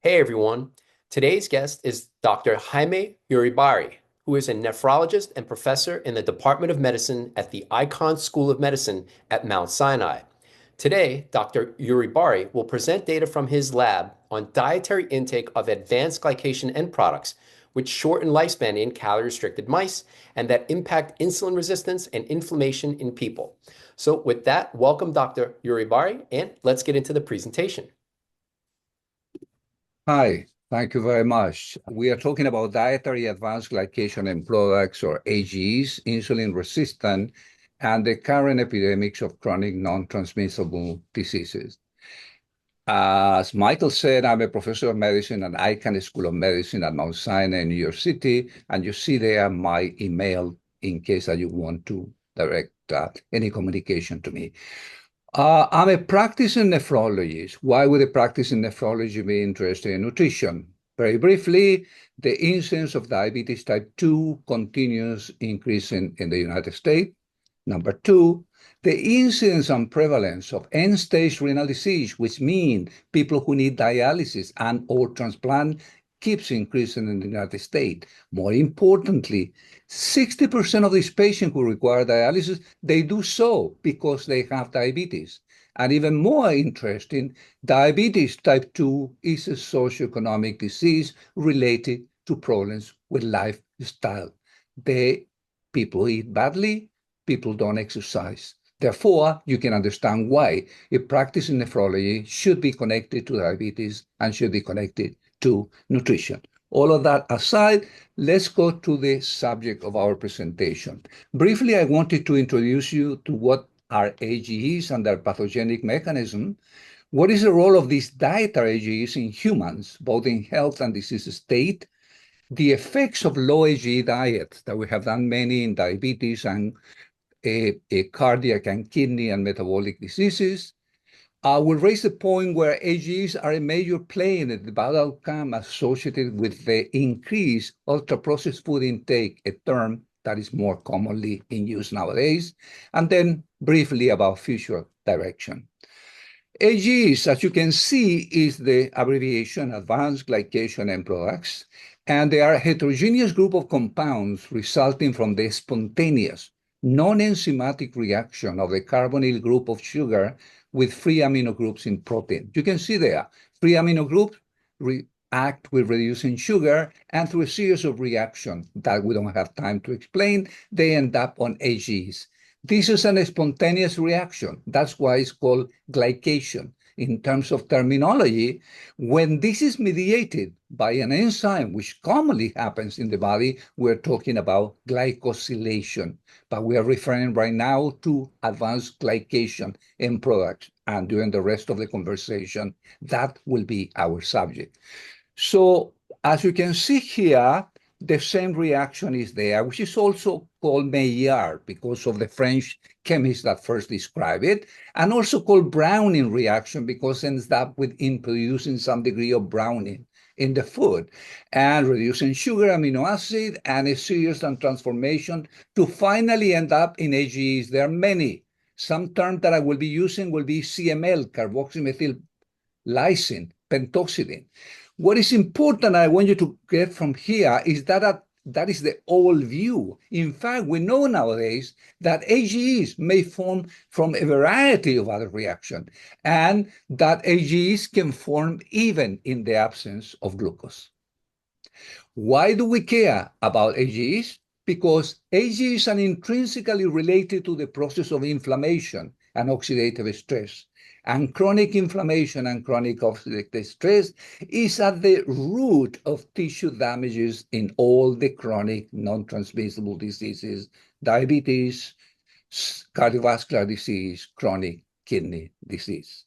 Hey everyone, today's guest is Dr. Jaime Uribarri, who is a nephrologist and professor in the Department of Medicine at the Icahn School of Medicine at Mount Sinai. Today, Dr. Uribarri will present data from his lab on dietary intake of advanced glycation end products, which shorten lifespan in calorie-restricted mice and that impact insulin resistance and inflammation in people. So with that, welcome Dr. Uribarri, and let's get into the presentation. Hi, thank you very much. We are talking about dietary advanced glycation end products, or AGEs, insulin resistant, and the current epidemics of chronic non-transmissible diseases. As Michael said, I'm a professor of medicine at Icahn School of Medicine at Mount Sinai in New York City, and you see there my email in case that you want to direct any communication to me. I'm a practicing nephrologist. Why would a practicing nephrology be interested in nutrition? Very briefly, the incidence of diabetes type 2 continues increasing in the United States. Number two, the incidence and prevalence of end-stage renal disease, which means people who need dialysis and or transplant, keeps increasing in the United States. More importantly, 60% of these patients who require dialysis, they do so because they have diabetes. And even more interesting, diabetes type 2 is a socioeconomic disease related to problems with lifestyle. People eat badly, people don't exercise. Therefore, you can understand why a practice in nephrology should be connected to diabetes and should be connected to nutrition. All of that aside, let's go to the subject of our presentation. Briefly, I wanted to introduce you to what are AGEs and their pathogenic mechanism. What is the role of these dietary AGEs in humans, both in health and disease state? The effects of low AGE diet, that we have done many in diabetes and cardiac and kidney and metabolic diseases. Will raise the point where AGEs are a major player in the bad outcome associated with the increased ultra-processed food intake, a term that is more commonly in use nowadays. And then briefly about future direction. AGEs, as you can see, is the abbreviation Advanced Glycation End Products, and they are a heterogeneous group of compounds resulting from the spontaneous, non-enzymatic reaction of the carbonyl group of sugar with free amino groups in protein. You can see there, free amino groups react with reducing sugar, and through a series of reactions that we don't have time to explain, they end up on AGEs. This is a spontaneous reaction. That's why it's called glycation. In terms of terminology, when this is mediated by an enzyme, which commonly happens in the body, we're talking about glycosylation. But we are referring right now to advanced glycation end products. And during the rest of the conversation, that will be our subject. So as you can see here, the same reaction is there, which is also called Maillard because of the French chemist that first described it, and also called Browning reaction because it ends up with producing some degree of browning in the food and reducing sugar, amino acid, and a series and transformation to finally end up in AGEs. There are many. Some term that I will be using will be CML, carboxymethyl lysine, pentoxidine. What is important, I want you to get from here, is that that is the old view. In fact, we know nowadays that AGEs may form from a variety of other reactions, and that AGEs can form even in the absence of glucose. Why do we care about AGEs? Because AGEs are intrinsically related to the process of inflammation and oxidative stress. And chronic inflammation and chronic oxidative stress is at the root of tissue damages in all the chronic non-transmissible diseases, diabetes, cardiovascular disease, chronic kidney disease.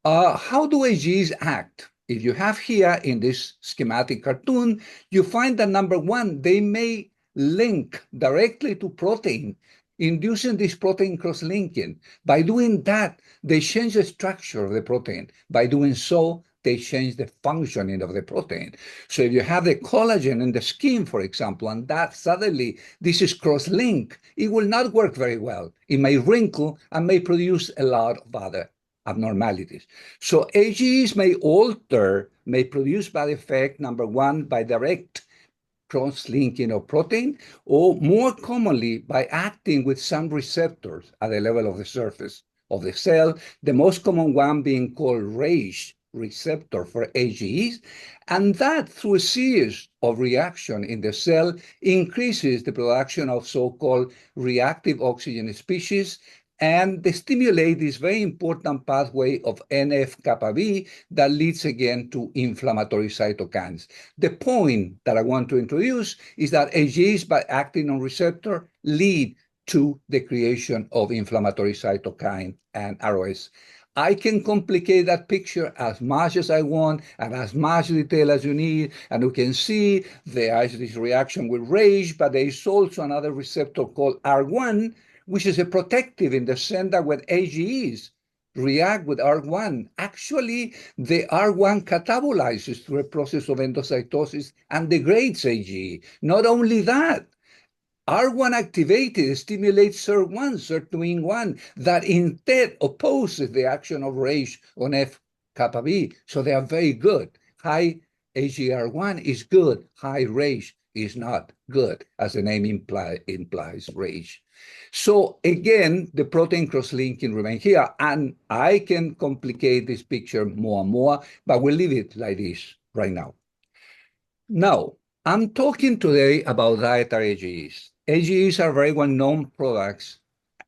How do AGEs act? If you have here in this schematic cartoon, you find that number one, they may link directly to protein, inducing this protein cross-linking. By doing that, they change the structure of the protein. By doing so, they change the functioning of the protein. So if you have the collagen in the skin, for example, and that suddenly this is cross-linked, it will not work very well. It may wrinkle and may produce a lot of other abnormalities. So AGEs may produce bad effect, number one, by direct cross-linking of protein, or more commonly by acting with some receptors at the level of the surface of the cell, the most common one being called RAGE receptor for AGEs, and that through a series of reaction in the cell increases the production of so-called reactive oxygen species, and they stimulate this very important pathway of NF-kappa B that leads again to inflammatory cytokines. The point that I want to introduce is that AGEs, by acting on receptor, lead to the creation of inflammatory cytokine and ROS. I can complicate that picture as much as I want and as much detail as you need, and you can see there is this reaction with RAGE, but there is also another receptor called R1, which is a protective in the sense that when AGEs react with R1, actually the R1 catabolizes through a process of endocytosis and degrades AGE. Not only that, R1 activated stimulates SIR1, SIR2-in-1, that instead opposes the action of RAGE on F-kappa B. So they are very good. High AGR1 is good. High RAGE is not good, as the name implies RAGE. So again, the protein cross-linking remains here, and I can complicate this picture more and more, but we'll leave it like this right now. Now, I'm talking today about dietary AGEs. AGEs are very well-known products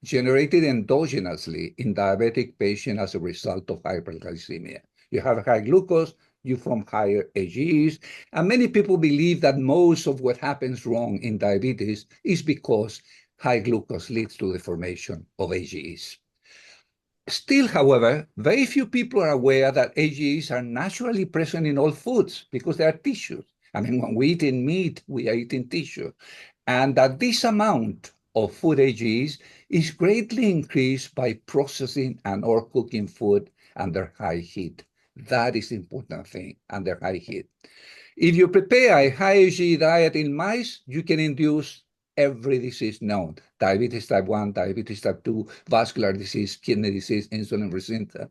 generated endogenously in diabetic patients as a result of hyperglycemia. You have high glucose, you form higher AGEs, and many people believe that most of what happens wrong in diabetes is because high glucose leads to the formation of AGEs. Still, however, very few people are aware that AGEs are naturally present in all foods because they are tissues. I mean, when we eat in meat, we are eating tissue. And that this amount of food AGEs is greatly increased by processing and or cooking food under high heat. That is the important thing, under high heat. If you prepare a high AGE diet in mice, you can induce every disease known: diabetes type 1, diabetes type 2, vascular disease, kidney disease, insulin resistance,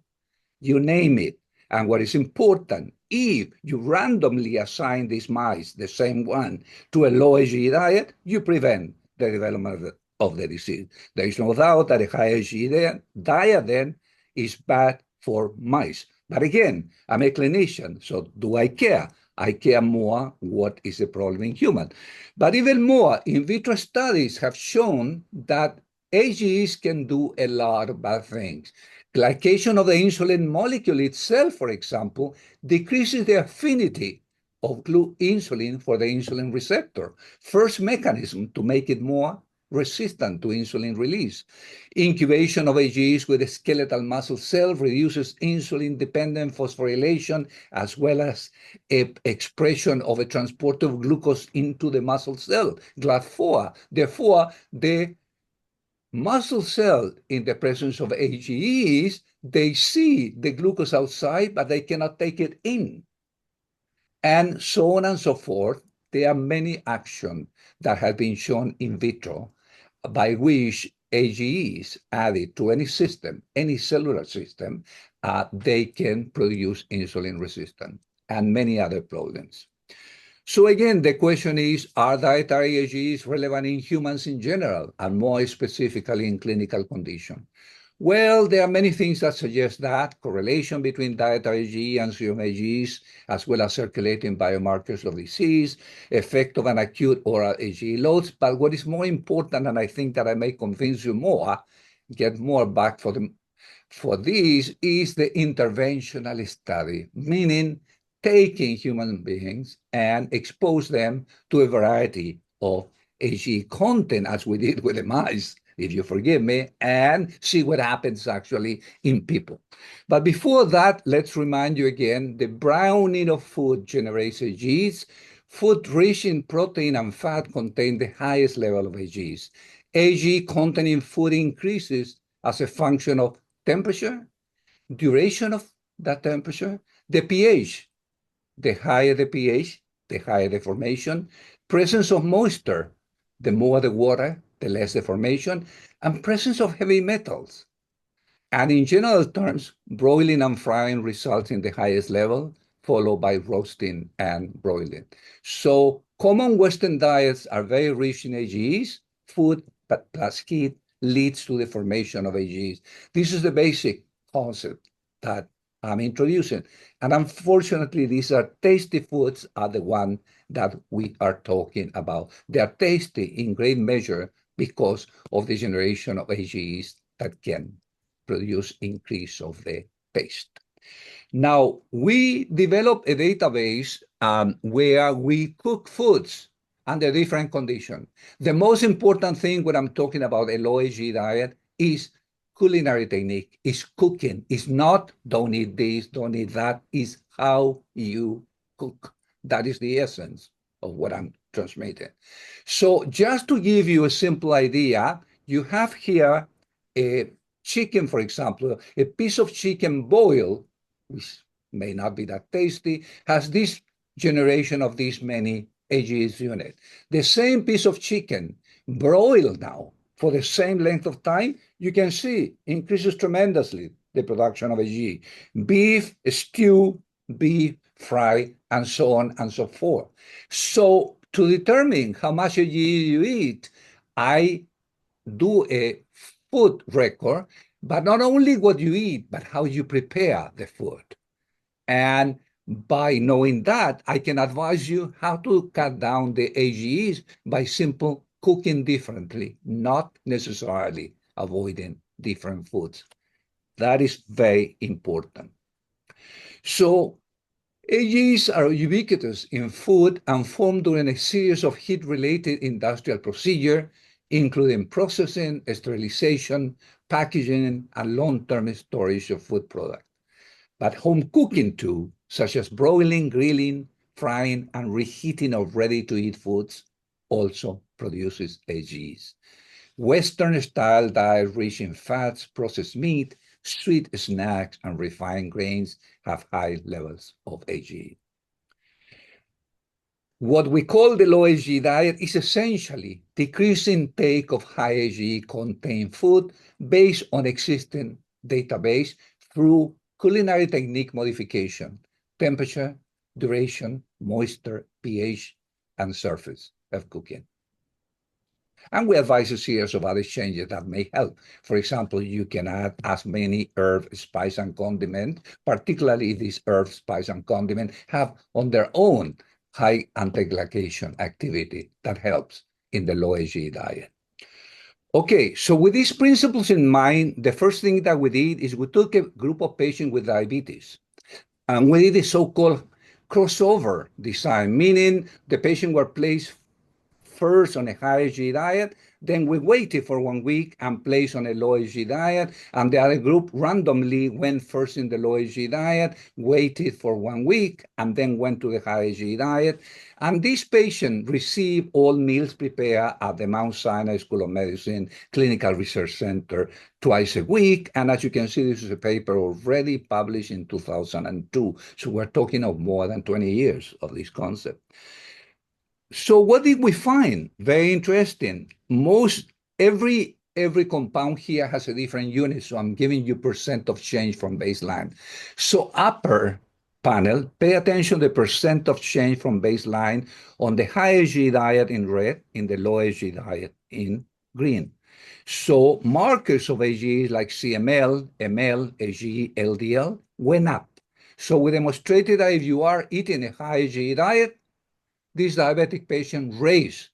you name it. And what is important, if you randomly assign these mice, the same one, to a low AGE diet, you prevent the development of the disease. There is no doubt that a high AGE diet then is bad for mice. But again, I'm a clinician, so do I care? I care more what is the problem in humans. But even more, in vitro studies have shown that AGEs can do a lot of bad things. Glycation of the insulin molecule itself, for example, decreases the affinity of insulin for the insulin receptor. First mechanism to make it more resistant to insulin release. Incubation of AGEs with a skeletal muscle cell reduces insulin-dependent phosphorylation as well as expression of a transporter of glucose into the muscle cell, GLUT4. Therefore, the muscle cell, in the presence of AGEs, they see the glucose outside, but they cannot take it in. And so on and so forth. There are many actions that have been shown in vitro by which AGEs added to any system, any cellular system, they can produce insulin resistance and many other problems. So again, the question is, are dietary AGEs relevant in humans in general, and more specifically in clinical conditions? Well, there are many things that suggest that correlation between dietary AGE and serum AGEs, as well as circulating biomarkers of disease, effect of an acute oral AGE loads. But what is more important, and I think that I may convince you more, get more back for this, is the interventional study, meaning taking human beings and expose them to a variety of AGE content, as we did with the mice, if you forgive me, and see what happens actually in people. But before that, let's remind you again, the browning of food generates AGEs. Food rich in protein and fat contain the highest level of AGEs. AGE content in food increases as a function of temperature, duration of that temperature, the pH. The higher the pH, the higher the formation, presence of moisture, the more the water, the less the formation, and presence of heavy metals. And in general terms, broiling and frying results in the highest level, followed by roasting and broiling. So common Western diets are very rich in AGEs. Food plus heat leads to the formation of AGEs. This is the basic concept that I'm introducing. And unfortunately, these are tasty foods are the one that we are talking about. They are tasty in great measure because of the generation of AGEs that can produce increase of the taste. Now, we develop a database where we cook foods under different conditions. The most important thing when I'm talking about a low AG diet is culinary technique, is cooking. It's not don't eat this, don't eat that, is how you cook. That is the essence of what I'm transmitting. So just to give you a simple idea, you have here a chicken, for example, a piece of chicken boiled, which may not be that tasty, has this generation of these many AGEs unit. The same piece of chicken broiled now for the same length of time, you can see increases tremendously the production of AGE. Beef, stew, beef, fry, and so on and so forth. So to determine how much AGE you eat, I do a food record, but not only what you eat, but how you prepare the food. And by knowing that, I can advise you how to cut down the AGEs by simple cooking differently, not necessarily avoiding different foods. That is very important. So AGEs are ubiquitous in food and formed during a series of heat-related industrial procedures, including processing, sterilization, packaging, and long-term storage of food products. But home cooking too, such as broiling, grilling, frying, and reheating of ready-to-eat foods, also produces AGEs. Western-style diet rich in fats, processed meat, sweet snacks, and refined grains have high levels of AGE. What we call the low AGE diet is essentially decreased intake of high AGE contained food based on existing database through culinary technique modification, temperature, duration, moisture, pH, and surface of cooking. And we advise a series of other changes that may help. For example, you can add as many herbs, spice, and condiment, particularly if these herbs, spice, and condiment have on their own high anti-glycation activity that helps in the low AG diet. Okay, so with these principles in mind, the first thing that we did is we took a group of patients with diabetes, and we did a so-called crossover design, meaning the patient were placed first on a high AG diet, then we waited for 1 week and placed on a low AG diet, and the other group randomly went first in the low AG diet, waited for 1 week, and then went to the high AG diet. And this patient received all meals prepared at the Mount Sinai School of Medicine Clinical Research Center twice a week. And as you can see, this is a paper already published in 2002. So we're talking of more than 20 years of this concept. So what did we find? Very interesting. Every compound here has a different unit, so I'm giving you percent of change from baseline. So upper panel, pay attention to the percent of change from baseline on the high AG diet in red, in the low AG diet in green. So markers of AG like CML, ML, AG, LDL went up. So we demonstrated that if you are eating a high AG diet, these diabetic patients raise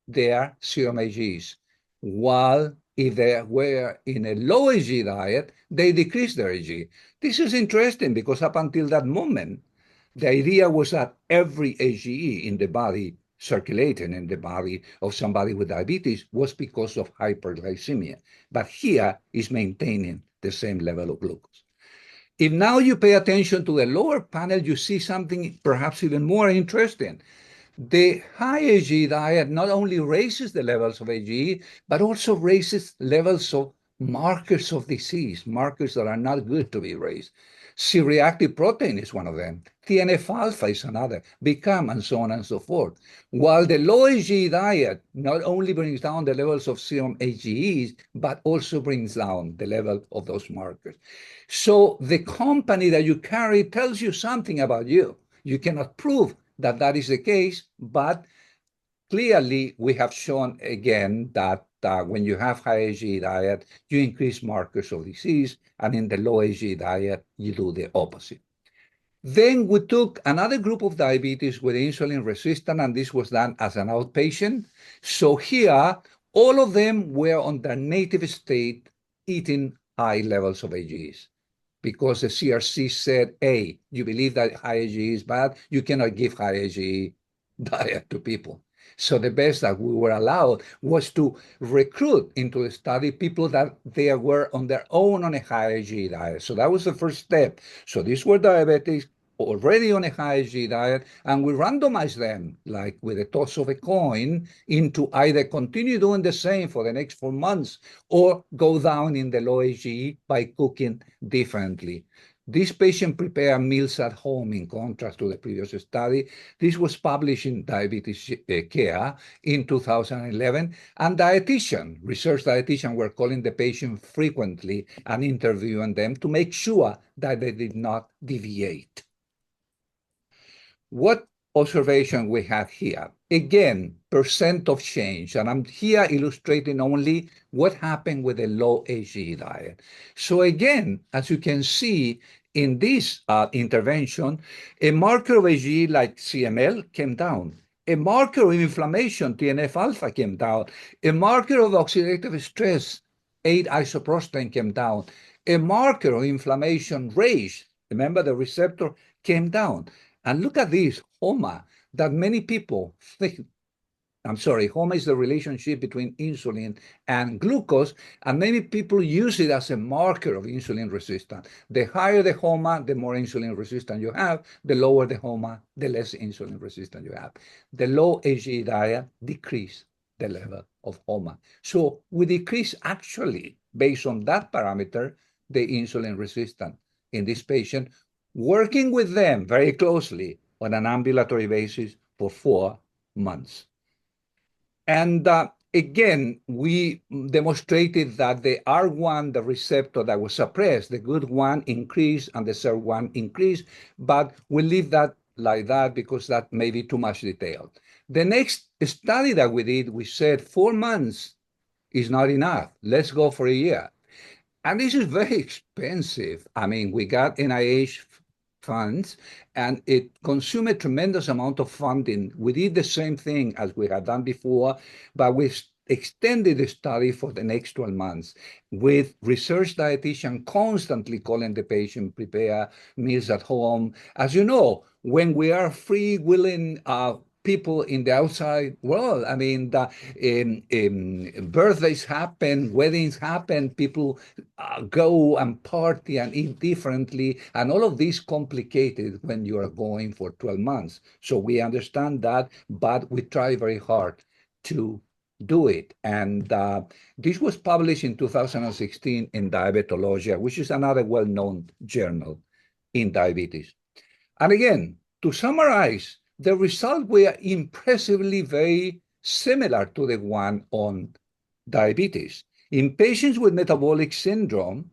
their serum AGs, while if they were in a low AG diet, they decrease their AG. This is interesting because up until that moment, the idea was that every AGE in the body, circulating in the body of somebody with diabetes, was because of hyperglycemia. But here is maintaining the same level of glucose. If now you pay attention to the lower panel, you see something perhaps even more interesting. The high AG diet not only raises the levels of AGE, but also raises levels of markers of disease, markers that are not good to be raised. C-reactive protein is one of them. TNF-alpha is another, BCAM, and so on and so forth. While the low AGE diet not only brings down the levels of serum AGEs, but also brings down the level of those markers. So the company that you carry tells you something about you. You cannot prove that that is the case, but clearly we have shown again that when you have high AGE diet, you increase markers of disease, and in the low AGE diet, you do the opposite. Then we took another group of diabetes with insulin resistant, and this was done as an outpatient. So here, all of them were on their native state, eating high levels of AGEs. Because the CRC said, hey, you believe that high AGE is bad, you cannot give high AGE diet to people. So the best that we were allowed was to recruit into the study people that they were on their own on a high AGE diet. So that was the first step. So these were diabetics already on a high AGE diet, and we randomized them, like with a toss of a coin, into either continue doing the same for the next 4 months or go down in the low AGE by cooking differently. This patient prepared meals at home in contrast to the previous study. This was published in Diabetes Care in 2011, and research dietitian were calling the patient frequently and interviewing them to make sure that they did not deviate. What observation we have here? Again, percent of change, and I'm here illustrating only what happened with a low AGE diet. So again, as you can see in this intervention, a marker of AGE like CML came down. A marker of inflammation, TNF-alpha, came down. A marker of oxidative stress, 8-isoprostein, came down. A marker of inflammation, RAGE, remember the receptor, came down. And look at this, HOMA, that many people think, HOMA is the relationship between insulin and glucose, and many people use it as a marker of insulin resistance. The higher the HOMA, the more insulin resistant you have. The lower the HOMA, the less insulin resistant you have. The low AGE diet decrease the level of HOMA. So we decrease actually, based on that parameter, the insulin resistance in this patient, working with them very closely on an ambulatory basis for 4 months. And again, we demonstrated that the R1, the receptor that was suppressed, the good one increased and the SER1 increased, but we'll leave that like that because that may be too much detail. The next study that we did, we said 4 months is not enough. Let's go for a year. And this is very expensive. I mean, we got NIH funds, and it consumed a tremendous amount of funding. We did the same thing as we had done before, but we extended the study for the next 12 months with research dietitian constantly calling the patient, prepare meals at home. As you know, when we are free, willing people in the outside world, I mean, birthdays happen, weddings happen, people go and party and eat differently, and all of this complicated when you are going for 12 months. So we understand that, but we try very hard to do it. And this was published in 2016 in Diabetologia, which is another well-known journal in diabetes. And again, to summarize, the results were impressively very similar to the one on diabetes. In patients with metabolic syndrome,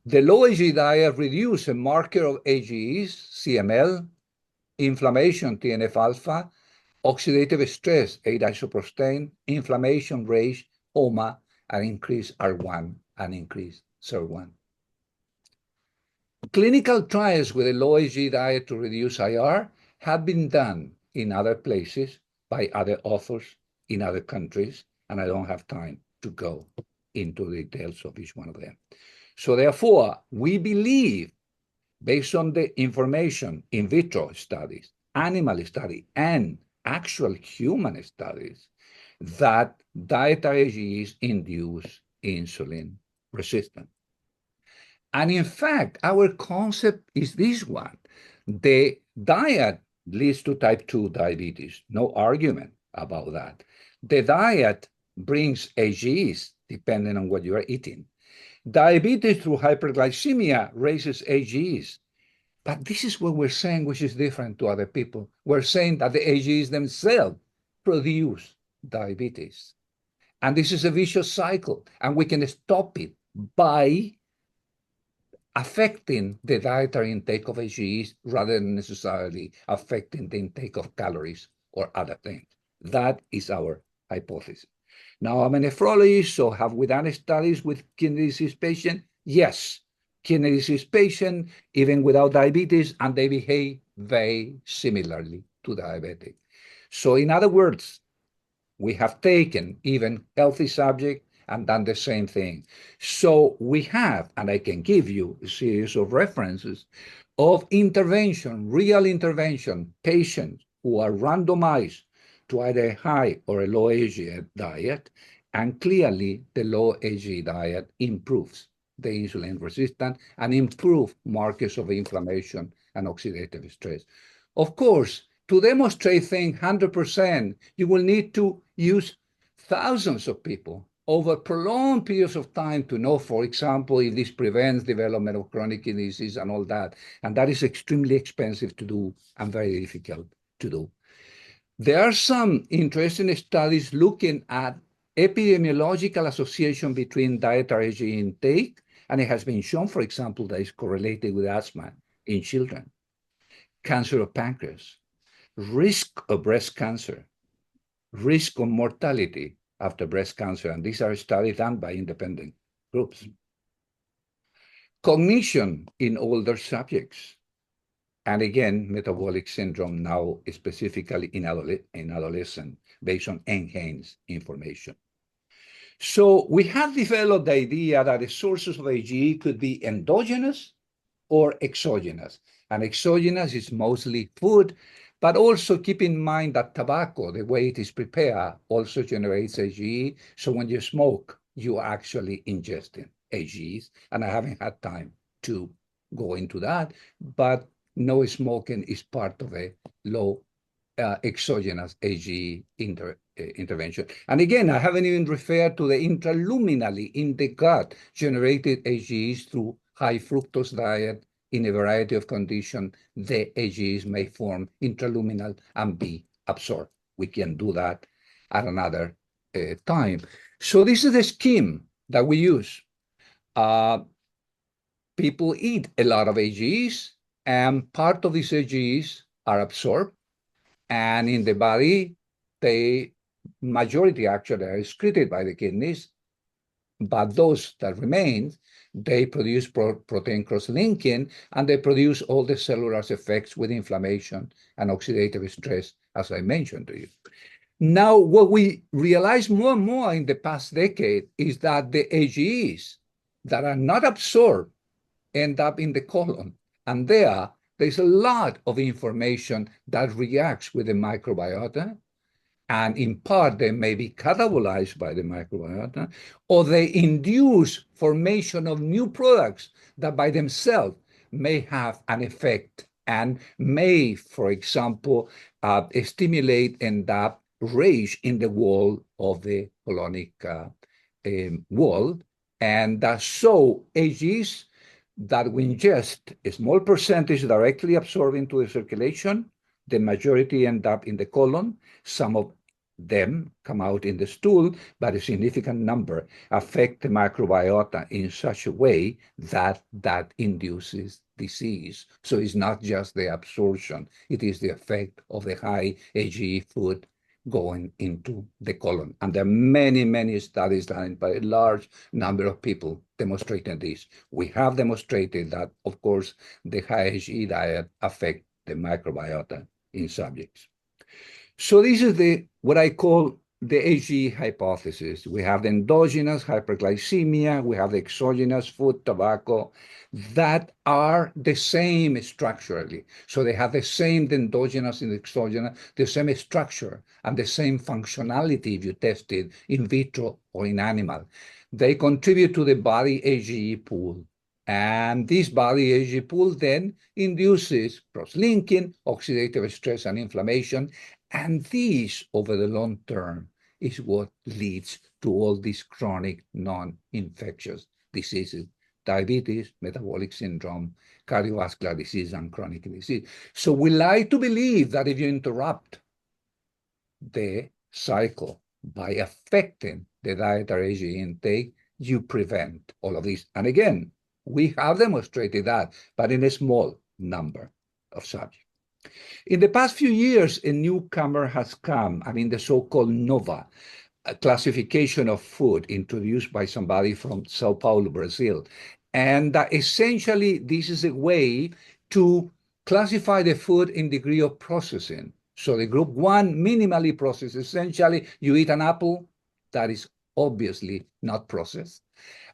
the low AGE diet reduced a marker of AGEs, CML, inflammation, TNF-alpha, oxidative stress, 8-isoprostein, inflammation, RAGE, HOMA, and increased R1 and increased SER1. Clinical trials with a low AGE diet to reduce IR have been done in other places by other authors in other countries, and I don't have time to go into the details of each one of them. So therefore, we believe, based on the information, in vitro studies, animal study, and actual human studies, that dietary AGEs induce insulin resistance. And in fact, our concept is this one. The diet leads to type 2 diabetes. No argument about that. The diet brings AGEs, depending on what you are eating. Diabetes through hyperglycemia raises AGEs. But this is what we're saying, which is different to other people. We're saying that the AGEs themselves produce diabetes. And this is a vicious cycle, and we can stop it by affecting the dietary intake of AGEs rather than necessarily affecting the intake of calories or other things. That is our hypothesis. Now, I'm a nephrologist, so have we done studies with kidney disease patients? Yes, kidney disease patients, even without diabetes, and they behave very similarly to diabetic. So in other words, we have taken even healthy subjects and done the same thing. So we have, and I can give you a series of references of intervention, real intervention, patients who are randomized to either a high or a low AGE diet, and clearly the low AGE diet improves the insulin resistance and improve markers of inflammation and oxidative stress. Of course, to demonstrate things 100%, you will need to use thousands of people over prolonged periods of time to know, for example, if this prevents development of chronic kidney disease and all that. And that is extremely expensive to do and very difficult to do. There are some interesting studies looking at epidemiological association between dietary AGE intake, and it has been shown, for example, that it's correlated with asthma in children, cancer of pancreas, risk of breast cancer, risk of mortality after breast cancer, and these are studies done by independent groups. Cognition in older subjects, and again, metabolic syndrome now specifically in adolescent based on enhanced information. So we have developed the idea that the sources of AGE could be endogenous or exogenous. And exogenous is mostly food, but also keep in mind that tobacco, the way it is prepared, also generates AGE. So when you smoke, you are actually ingesting AGEs. And I haven't had time to go into that, but no smoking is part of a low exogenous AGE intervention. And again, I haven't even referred to the intraluminally in the gut generated AGEs through high fructose diet. In a variety of conditions, the AGEs may form intraluminal and be absorbed. We can do that at another time. So this is the scheme that we use. People eat a lot of AGEs, and part of these AGEs are absorbed, and in the body, the majority actually are excreted by the kidneys, but those that remain, they produce protein cross-linking, and they produce all the cellular effects with inflammation and oxidative stress, as I mentioned to you. Now, what we realize more and more in the past decade is that the AGEs that are not absorbed end up in the colon, and there's a lot of information that reacts with the microbiota, and in part they may be catabolized by the microbiota, or they induce formation of new products that by themselves may have an effect and may, for example, stimulate and rage in the wall of the colonic wall. And so AGs that we ingest a small percentage directly absorbed into the circulation, the majority end up in the colon. Some of them come out in the stool, but a significant number affect the microbiota in such a way that that induces disease. So it's not just the absorption, it is the effect of the high AGE food going into the colon. And there are many, many studies done by a large number of people demonstrating this. We have demonstrated that, of course, the high AGE diet affects the microbiota in subjects. So this is what I call the AGE hypothesis. We have the endogenous hyperglycemia, we have the exogenous food, tobacco, that are the same structurally. So they have the same, the endogenous and the exogenous, the same structure and the same functionality if you test it in vitro or in animal. They contribute to the body AGE pool. And this body AGE pool then induces cross-linking, oxidative stress, and inflammation. And this, over the long term, is what leads to all these chronic non-infectious diseases diabetes, metabolic syndrome, cardiovascular disease, and chronic disease. So we like to believe that if you interrupt the cycle by affecting the dietary AGE intake, you prevent all of this. And again, we have demonstrated that, but in a small number of subjects. In the past few years, a newcomer has come, the so-called NOVA, a classification of food introduced by somebody from Sao Paulo, Brazil. And essentially, this is a way to classify the food in degree of processing. So the group 1, minimally processed. Essentially, you eat an apple, that is obviously not processed.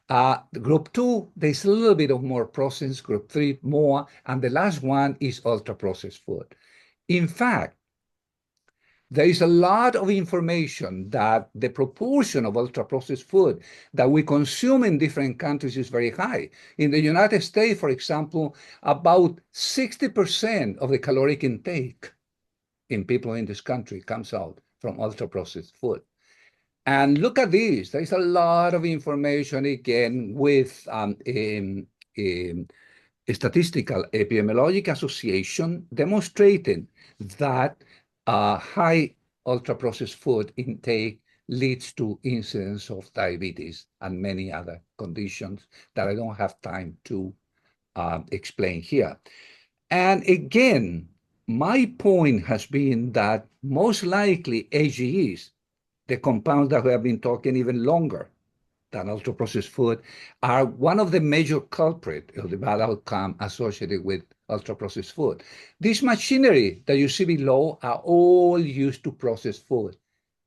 The group 2, there's a little bit of more processed, group 3 more, and the last one is ultra-processed food. In fact, there is a lot of information that the proportion of ultra-processed food that we consume in different countries is very high. In the United States, for example, about 60% of the caloric intake in people in this country comes out from ultra-processed food. And look at this. There's a lot of information, again, with a statistical epidemiologic association demonstrating that high ultra-processed food intake leads to incidence of diabetes and many other conditions that I don't have time to explain here. And again, my point has been that most likely AGEs, the compounds that we have been talking even longer than ultra-processed food, are one of the major culprits of the bad outcome associated with ultra-processed food. This machinery that you see below are all used to process food.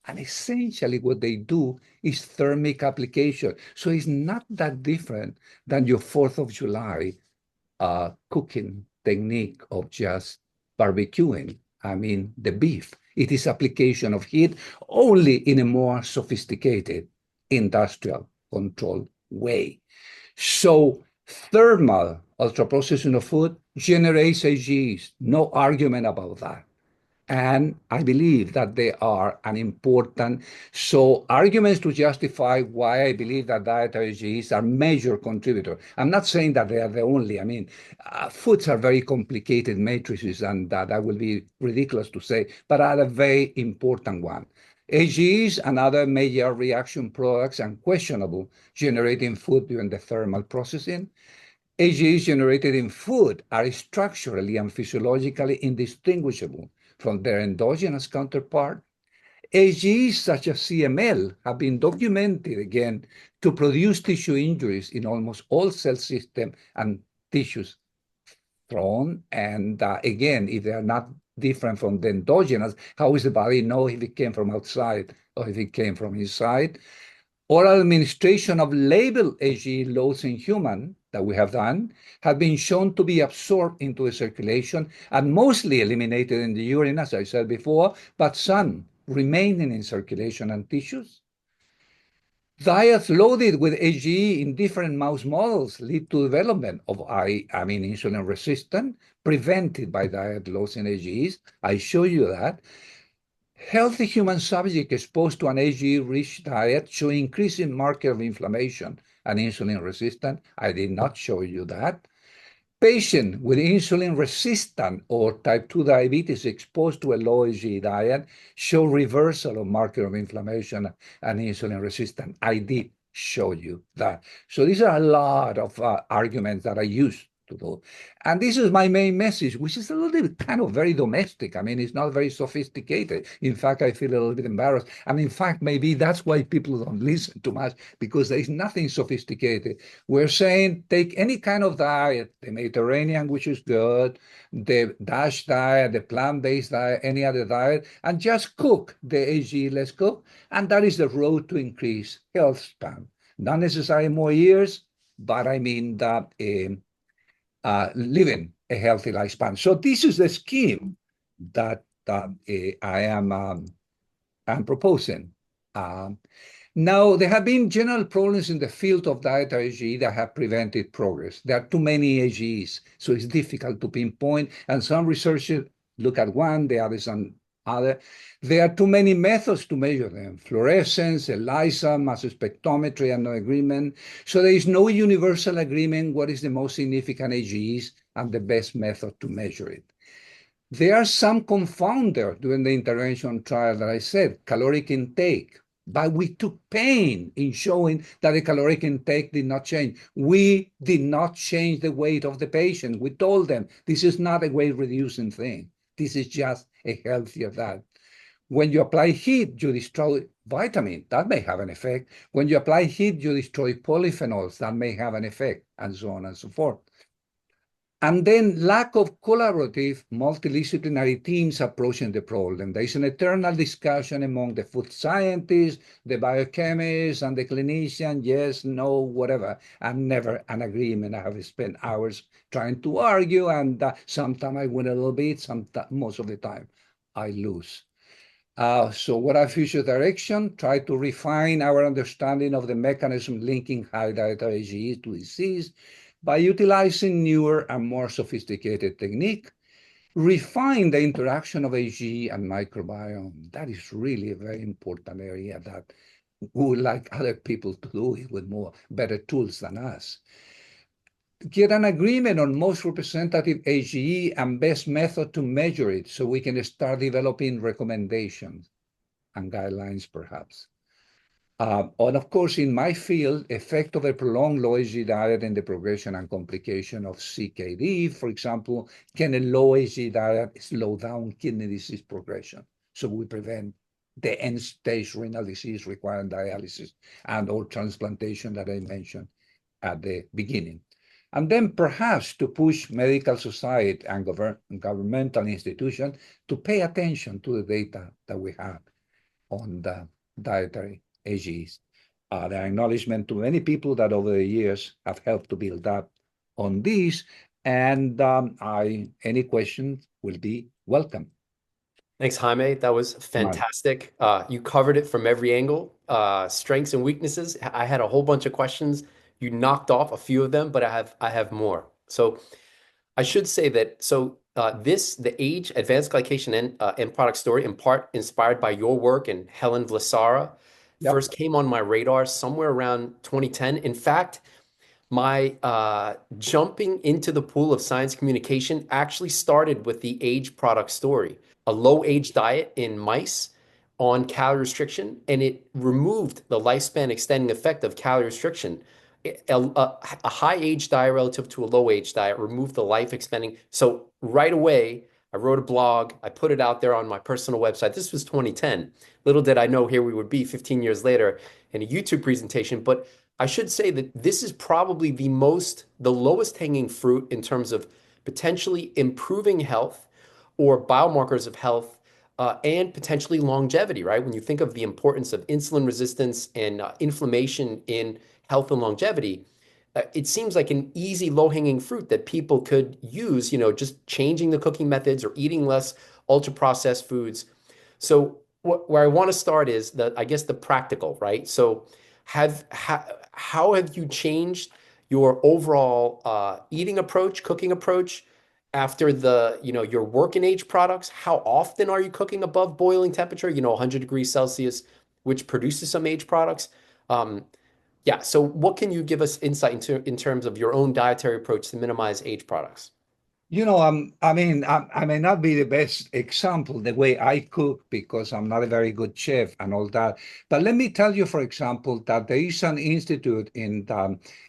And essentially what they do is thermic application. So it's not that different than your 4th of July cooking technique of just barbecuing, the beef. It is application of heat only in a more sophisticated industrial control way. So thermal ultra-processing of food generates AGEs, no argument about that. And I believe that they are an important, so arguments to justify why I believe that dietary AGEs are major contributor. I'm not saying that they are the only, foods are very complicated matrices and that will be ridiculous to say, but are a very important one. AGEs and other major reaction products and questionable generating food during the thermal processing. AGEs generated in food are structurally and physiologically indistinguishable from their endogenous counterpart. AGEs such as CML have been documented again to produce tissue injuries in almost all cell systems and tissues thrown. And again, if they are not different from the endogenous, how is the body know if it came from outside or if it came from inside? Oral administration of labeled AGE loads in human that we have done have been shown to be absorbed into the circulation and mostly eliminated in the urine, as I said before, but some remaining in circulation and tissues. Diets loaded with AGE in different mouse models lead to development of insulin resistance prevented by diet loss in AGEs. I show you that. Healthy human subjects exposed to an AGE-rich diet show increasing marker of inflammation and insulin resistance. I did not show you that. Patients with insulin resistant or type 2 diabetes exposed to a low AGE diet show reversal of marker of inflammation and insulin resistance. I did show you that. So these are a lot of arguments that I use to do. And this is my main message, which is a little bit kind of very domestic. It's not very sophisticated. In fact, I feel a little bit embarrassed. And in fact, maybe that's why people don't listen too much, because there is nothing sophisticated. We're saying take any kind of diet, the Mediterranean, which is good, the DASH diet, the plant-based diet, any other diet, and just cook the AGE, let's cook. And that is the road to increase health span. Not necessarily more years, but living a healthy lifespan. So this is the scheme that I am proposing. Now, there have been general problems in the field of dietary AGE that have prevented progress. There are too many AGEs, so it's difficult to pinpoint. And some researchers look at one, the others Other, there are too many methods to measure them. Fluorescence, ELISA, mass spectrometry, and no agreement. So there is no universal agreement what is the most significant AGEs and the best method to measure it. There are some confounder during the intervention trial that I said, caloric intake, but we took pain in showing that the caloric intake did not change. We did not change the weight of the patient. We told them this is not a weight reducing thing. This is just a healthier diet. When you apply heat, you destroy vitamin. That may have an effect. When you apply heat, you destroy polyphenols. That may have an effect, and so on and so forth. And then lack of collaborative multidisciplinary teams approaching the problem. There is an eternal discussion among the food scientists, the biochemists, and the clinician, yes, no, whatever, and never an agreement. I have spent hours trying to argue, and sometimes I win a little bit, most of the time I lose. So what are future direction? Try to refine our understanding of the mechanism linking high dietary AGE to disease by utilizing newer and more sophisticated technique. Refine the interaction of AGE and microbiome. That is really a very important area that we would like other people to do it with better tools than us. Get an agreement on most representative AGE and best method to measure it so we can start developing recommendations and guidelines, perhaps. And of course, in my field, effect of a prolonged low AG diet in the progression and complication of CKD, for example, can a low AG diet slow down kidney disease progression? So we prevent the end-stage renal disease requiring dialysis and or transplantation that I mentioned at the beginning. And then perhaps to push medical society and governmental institutions to pay attention to the data that we have on the dietary AGEs. The acknowledgement to many people that over the years have helped to build up on this, and any questions will be welcome. Thanks, Jaime. That was fantastic. You covered it from every angle, strengths and weaknesses. I had a whole bunch of questions. You knocked off a few of them, but I have more. So I should say that the AGE advanced glycation end product story, in part inspired by your work and Helen Vlasara, Yep. first came on my radar somewhere around 2010. In fact, my jumping into the pool of science communication actually started with the AGE product story, a low AGE diet in mice on calorie restriction, and it removed the lifespan extending effect of calorie restriction. A high AGE diet relative to a low AGE diet removed the life expanding. So right away, I wrote a blog. I put it out there on my personal website. This was 2010. Little did I know here we would be 15 years later in a YouTube presentation. But I should say that this is probably the lowest hanging fruit in terms of potentially improving health or biomarkers of health and potentially longevity, right? When you think of the importance of insulin resistance and inflammation in health and longevity, it seems like an easy low-hanging fruit that people could use, just changing the cooking methods or eating less ultra-processed foods. So where I want to start is I guess the practical, right? So how have you changed your overall eating approach, cooking approach after your work in age products? How often are you cooking above boiling temperature, 100 degrees Celsius, which produces some age products? Yeah, so what can you give us insight into in terms of your own dietary approach to minimize age products? I may not be the best example the way I cook because I'm not a very good chef and all that. But let me tell you, for example, that there is an institute in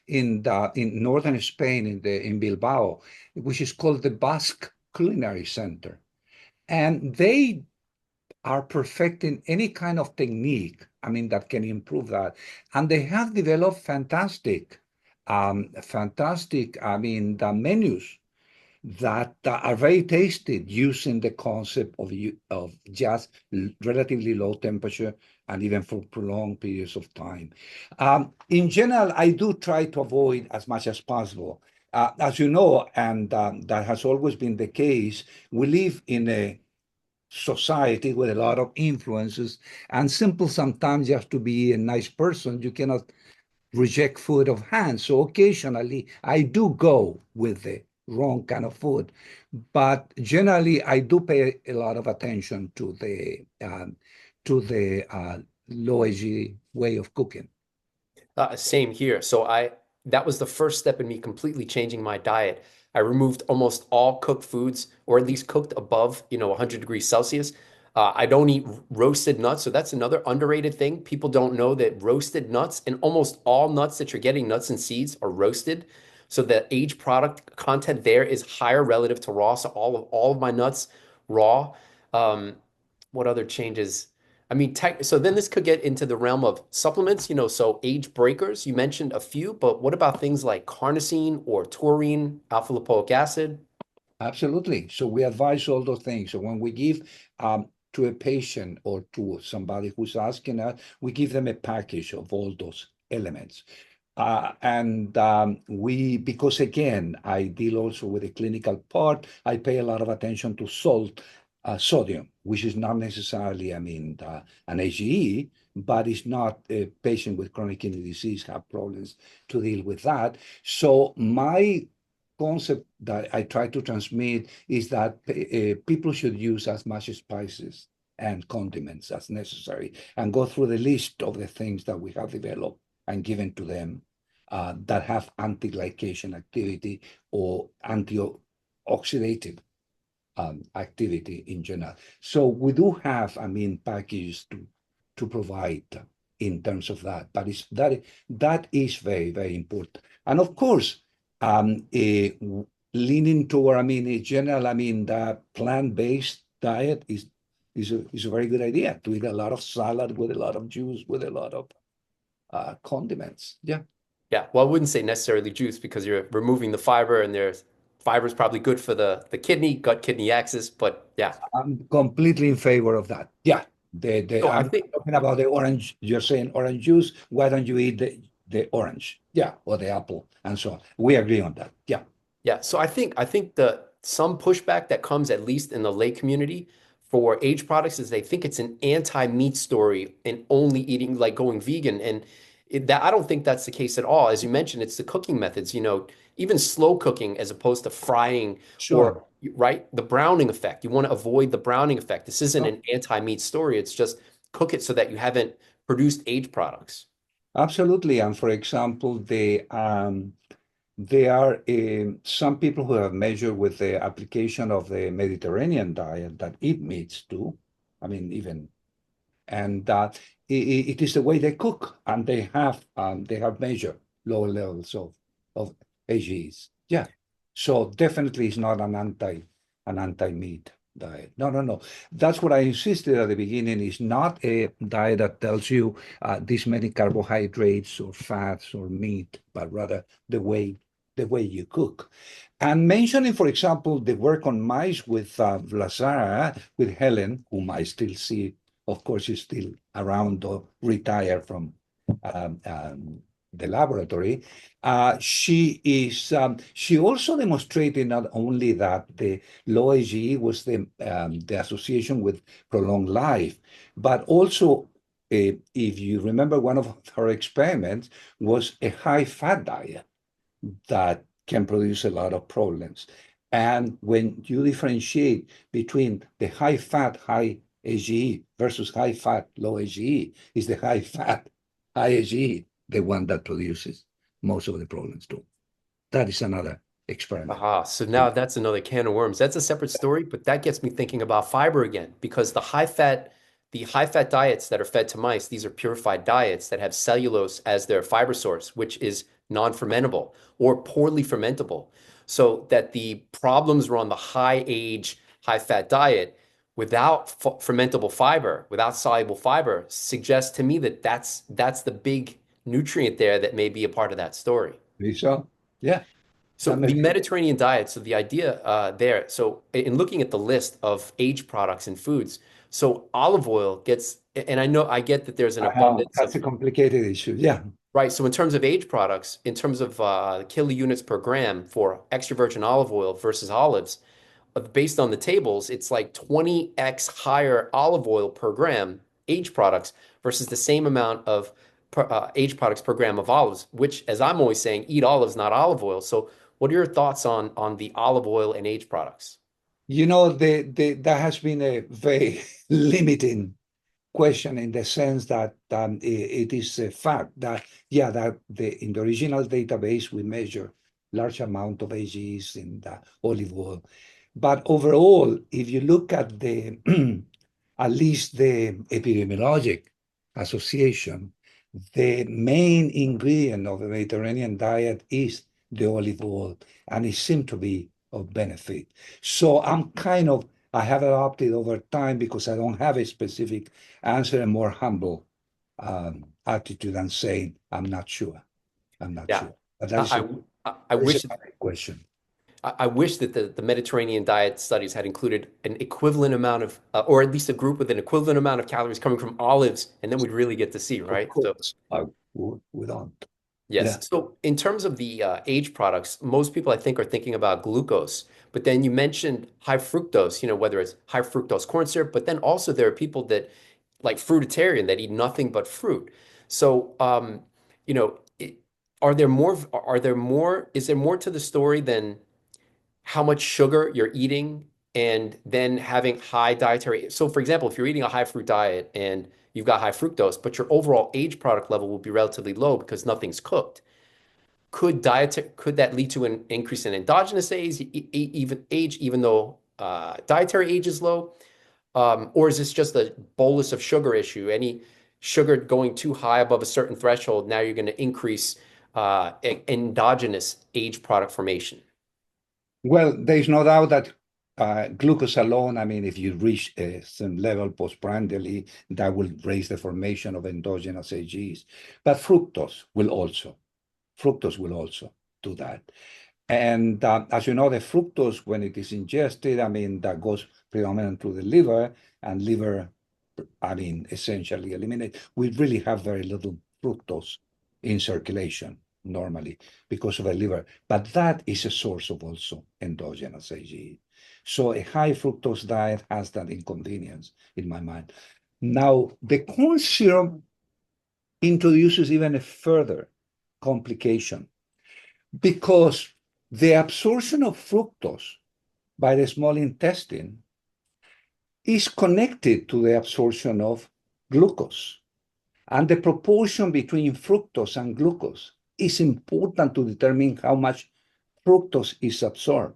northern Spain, in Bilbao, which is called the Basque Culinary Center, and they are perfecting any kind of technique. That can improve that, and they have developed the menus that are very tasty using the concept of just relatively low temperature and even for prolonged periods of time. In general, I do try to avoid as much as possible. As you know, and that has always been the case, we live in a society with a lot of influences, and simple sometimes just to be a nice person, you cannot reject food of hand. So occasionally I do go with the wrong kind of food. But generally, I do pay a lot of attention to the low AG way of cooking. Same here. So that was the first step in me completely changing my diet. I removed almost all cooked foods, or at least cooked above, 100 degrees Celsius. I don't eat roasted nuts, so that's another underrated thing. People don't know that roasted nuts and almost all nuts that you're getting, nuts and seeds, are roasted. So the aged product content there is higher relative to raw. So all of my nuts raw. Um, what other changes? I mean, so then this could get into the realm of supplements, so age breakers. You mentioned a few, but what about things like carnosine or taurine, alpha lipoic acid? Absolutely. So we advise all those things. So when we give to a patient or to somebody who's asking us, we give them a package of all those elements. And because again, I deal also with the clinical part, I pay a lot of attention to sodium, which is not necessarily, an AGE, but it's not a patient with chronic kidney disease have problems to deal with that. So my concept that I try to transmit is that people should use as much spices and condiments as necessary and go through the list of the things that we have developed and given to them that have anti-glycation activity or antioxidative activity in general. So we do have, packages to provide in terms of that, but that is very, very important. And of course, leaning toward, a general, the plant-based diet is a very good idea to eat a lot of salad with a lot of juice, with a lot of condiments. Yeah. Yeah, well, I wouldn't say necessarily juice because you're removing the fiber, and there's fiber is probably good for the kidney, gut kidney axis. But yeah, I'm completely in favor of that. Yeah. so I I'm think talking about the orange. You're saying orange juice. Why don't you eat the orange? Yeah, or the apple and so on. We agree on that. Yeah. Yeah, so I think the some pushback that comes at least in the lay community for age products is they think it's an anti-meat story and only eating like going vegan, and that I don't think that's the case at all. As you mentioned, it's the cooking methods, even slow cooking as opposed to frying Sure. or right, the browning effect. You want to avoid the browning effect. This isn't No, an anti-meat story. It's just cook it so that you haven't produced age products. absolutely. And for example, there are some people who have measured with the application of the Mediterranean diet that eat meats too. Even and it is the way they cook, and they have measured lower levels of AGEs. Yeah, so definitely it's not an anti-meat diet. No, no, no. That's what I insisted at the beginning. It's not a diet that tells you this many carbohydrates or fats or meat, but rather the way you cook. And mentioning, for example, the work on mice with Lazara, with Helen, whom I still see, of course, she's still around or retired from um, um, the laboratory. She also demonstrated not only that the low AGE was the association with prolonged life, but also, if you remember, one of her experiments was a high fat diet that can produce a lot of problems. And when you differentiate between the high fat, high AGE versus high fat, low AGE, is the high fat, high AGE the one that produces most of the problems too. That is another experiment. Aha, so now that's another can of worms. That's a separate story, but that gets me thinking about fiber again because the high fat diets that are fed to mice, these are purified diets that have cellulose as their fiber source, which is non-fermentable or poorly fermentable. So that the problems were on the high age, high fat diet without fermentable fiber, without soluble fiber, suggests to me that that's the big nutrient there that may be a part of that story. So, yeah, So that the makes sense. Mediterranean diet, so the idea there, so in looking at the list of aged products and foods, so olive oil gets, and I get that there's an abundance That's of, a complicated issue. Yeah. right? So in terms of aged products, in terms of kilounits per gram for extra virgin olive oil versus olives, based on the tables, it's like 20x higher olive oil per gram aged products versus the same amount of aged products per gram of olives, which, as I'm always saying, eat olives, not olive oil. So What are your thoughts on the olive oil and aged products? That has been a very limiting question in the sense that it is a fact that, yeah, that in the original database, we measure large amount of AGEs in the olive oil. But overall, if you look at the at least the epidemiologic association, the main ingredient of the Mediterranean diet is the olive oil, and it seemed to be of benefit. So I have adopted over time because I don't have a specific answer, a more humble attitude and saying, I'm not sure. I'm not Yeah, sure. But I that is a wish valid question. I wish that the Mediterranean diet studies had included an equivalent amount of, or at least a group with an equivalent amount of calories coming from olives, and then we'd really get to see, Of right? So course, we don't. Yeah. yes. So in terms of the aged products, most people I think are thinking about glucose, but then you mentioned high fructose, whether it's high fructose corn syrup, but then also there are people that like fruitarian that eat nothing but fruit. So, you know, it, is there more to the story than how much sugar you're eating and then having high dietary. So, for example, if you're eating a high fruit diet and you've got high fructose, but your overall age product level will be relatively low because nothing's cooked. Could that lead to an increase in endogenous age, even though dietary age is low? Or is this just a bolus of sugar issue? Any sugar going too high above a certain threshold, now you're going to increase endogenous age product formation. Well, there's no doubt that glucose alone, I mean, if you reach some level postprandially, that will raise the formation of endogenous AGs. But fructose will also do that. And as you know, the fructose, when it is ingested, I mean, that goes predominantly to the liver, and liver, I mean, essentially eliminate. We really have very little fructose in circulation normally because of the liver, but that is a source of also endogenous AGE. So a high fructose diet has that inconvenience in my mind. Now, the corn syrup introduces even a further complication because the absorption of fructose by the small intestine is connected to the absorption of glucose. And the proportion between fructose and glucose is important to determine how much fructose is absorbed.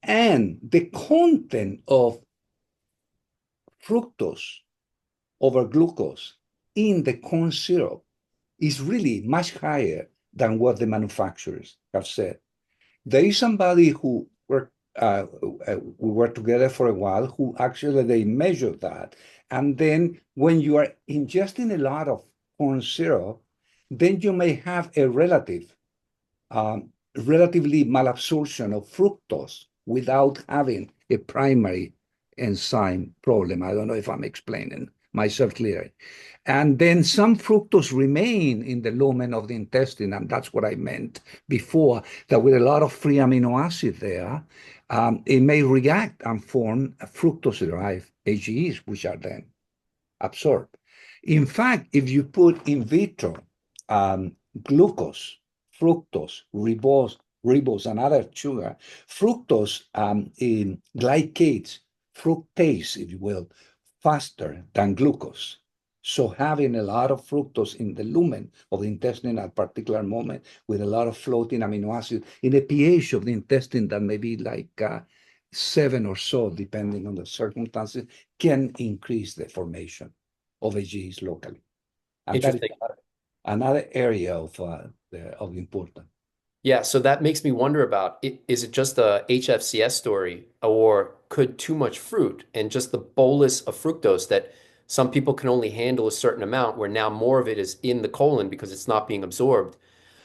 And the content of fructose over glucose in the corn syrup is really much higher than what the manufacturers have said. There is somebody who we worked together for a while who actually they measured that. And then when you are ingesting a lot of corn syrup, then you may have a relatively malabsorption of fructose without having a primary enzyme problem. I don't know if I'm explaining myself clearly. And then some fructose remain in the lumen of the intestine, and that's what I meant before, that with a lot of free amino acid there, it may react and form fructose-derived AGEs, which are then absorbed. In fact, if you put in vitro glucose, fructose, ribose, and other sugar, fructose glycates fructase, if you will, faster than glucose. So having a lot of fructose in the lumen of the intestine at a particular moment with a lot of floating amino acids in a pH of the intestine that may be like 7 or so, depending on the circumstances, can increase the formation of AGEs locally. And that is Interesting. another area of importance. Yeah, so that makes me wonder about is it just a HFCS story, or could too much fruit and just the bolus of fructose that some people can only handle a certain amount, where now more of it is in the colon because it's not being absorbed.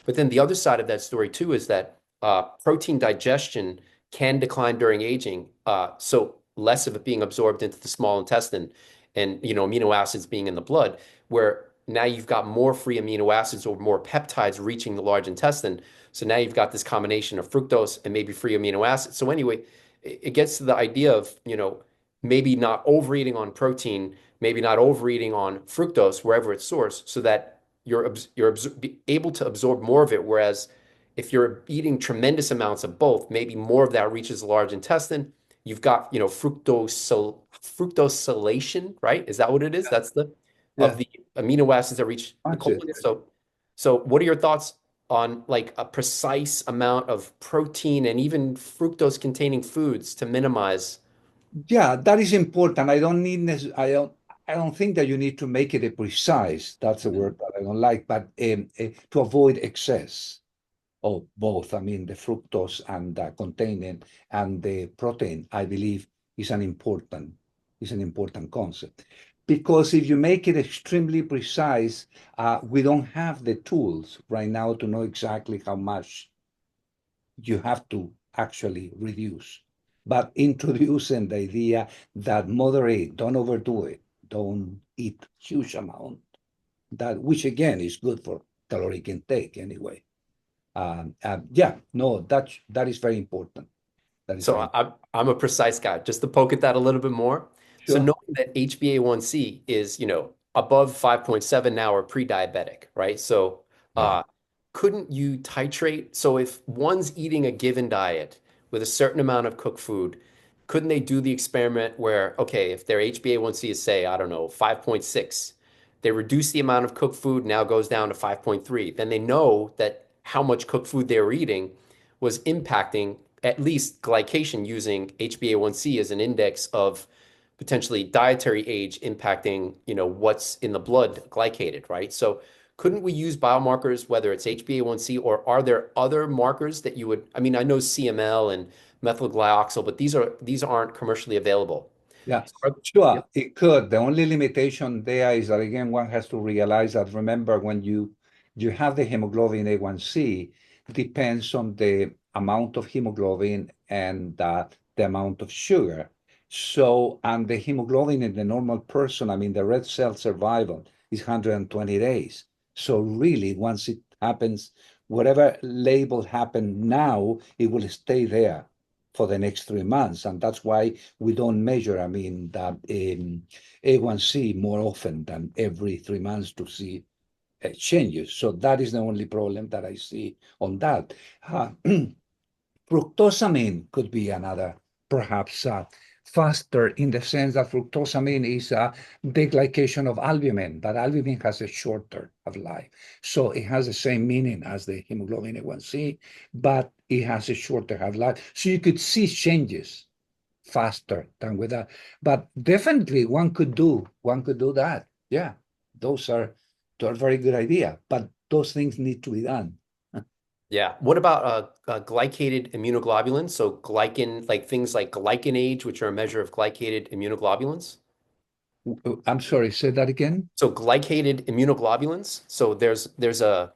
But then the other side of that story too is that protein digestion can decline during aging, so less of it being absorbed into the small intestine, and amino acids being in the blood, where now you've got more free amino acids or more peptides reaching the large intestine. So now you've got this combination of fructose and maybe free amino acids. So anyway, it gets to the idea of, maybe not overeating on protein, maybe not overeating on fructose wherever it's sourced, so that you're able to absorb more of it. Whereas if you're eating tremendous amounts of both, maybe more of that reaches the large intestine. You've got, fructosylation, right? Is that what it is? That's the Yeah, of the amino acids that reach the that's it. colon. So what are your thoughts on like a precise amount of protein and even fructose containing foods to minimize? Yeah, that is important. I don't think that you need to make it a precise. That's a word that I don't like, but to avoid excess of both. I mean, the fructose and containing and the protein, I believe, is an important concept. Because if you make it extremely precise, we don't have the tools right now to know exactly how much you have to actually reduce. But introducing the idea that moderate, don't overdo it, don't eat huge amount, that which again is good for caloric intake anyway. Yeah, no, that is very important. That is So very I'm a precise guy. Just to poke at that a little bit more. So sure. knowing that HbA1c is, above 5.7 now or pre-diabetic, right? So Yeah. uh, couldn't you titrate? So if one's eating a given diet with a certain amount of cooked food, couldn't they do the experiment where, okay, if their HbA1c is, say, I don't know, 5.6, they reduce the amount of cooked food, now goes down to 5.3. Then they know that how much cooked food they were eating was impacting at least glycation using HbA1c as an index of potentially dietary age impacting, what's in the blood glycated, right? So couldn't we use biomarkers, whether it's HbA1c or are there other markers that you would, I mean, I know CML and methylglyoxal, but these aren't commercially available. Yeah, So sure, yep, it could. The only limitation there is that again, one has to realize that remember when you have the hemoglobin A1C depends on the amount of hemoglobin and the amount of sugar. So, and the hemoglobin in the normal person, I mean, the red cell survival is 120 days. So really, once it happens, whatever label happened now, it will stay there for the next 3 months. And that's why we don't measure, I mean, that A1C more often than every 3 months to see changes. So that is the only problem that I see on that. Uh, Fructosamine could be another, perhaps faster in the sense that fructosamine is the glycation of albumin, but albumin has a shorter of life. So it has the same meaning as the hemoglobin A1C, but it has a shorter half-life. So you could see changes faster than with that. But definitely one could do that. Yeah, those are very good idea, but those things need to be done. yeah. What about glycated immunoglobulins? So glycan, like things like glycan age, which are a measure of glycated immunoglobulins. I'm sorry, say that again. So glycated immunoglobulins. So there's a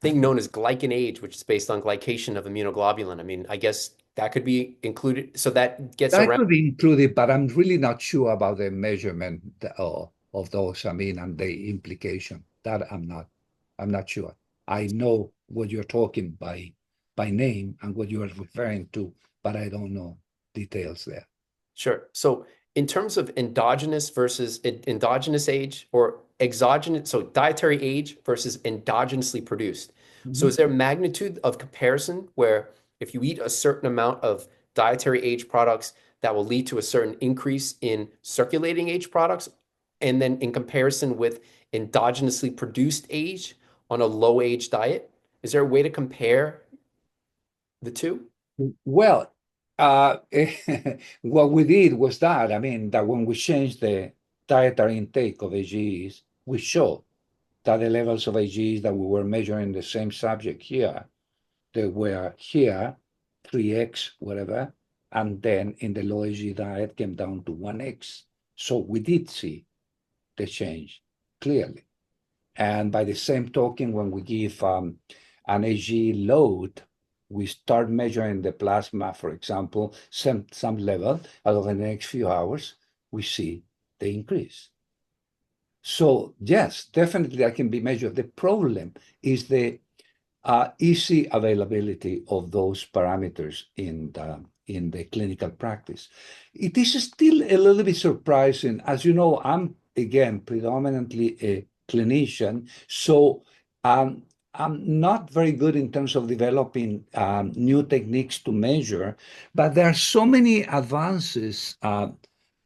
thing known as glycan age, which is based on glycation of immunoglobulin. I mean, I guess that could be included. So that gets That around. could be included, but I'm really not sure about the measurement of those, I mean, and the implication. That I'm not sure. I know what you're talking by name and what you are referring to, but I don't know details there. Sure. So in terms of endogenous versus endogenous age or exogenous, so dietary age versus endogenously produced. So Mhm. is there magnitude of comparison where if you eat a certain amount of dietary age products, that will lead to a certain increase in circulating age products? And then in comparison with endogenously produced age on a low age diet, is there a way to compare the two? Well, uh, what we did was that, I mean, that when we changed the dietary intake of AGEs, we showed that the levels of AGEs that we were measuring the same subject here, they were here 3x, whatever, and then in the low AG diet came down to 1x. So we did see the change clearly. And by the same token, when we give an AG load, we start measuring the plasma, for example, some level, and over the next few hours, we see the increase. So yes, definitely that can be measured. The problem is the easy availability of those parameters in the clinical practice. It is still a little bit surprising. As you know, I'm again predominantly a clinician, so um, I'm not very good in terms of developing new techniques to measure, but there are so many advances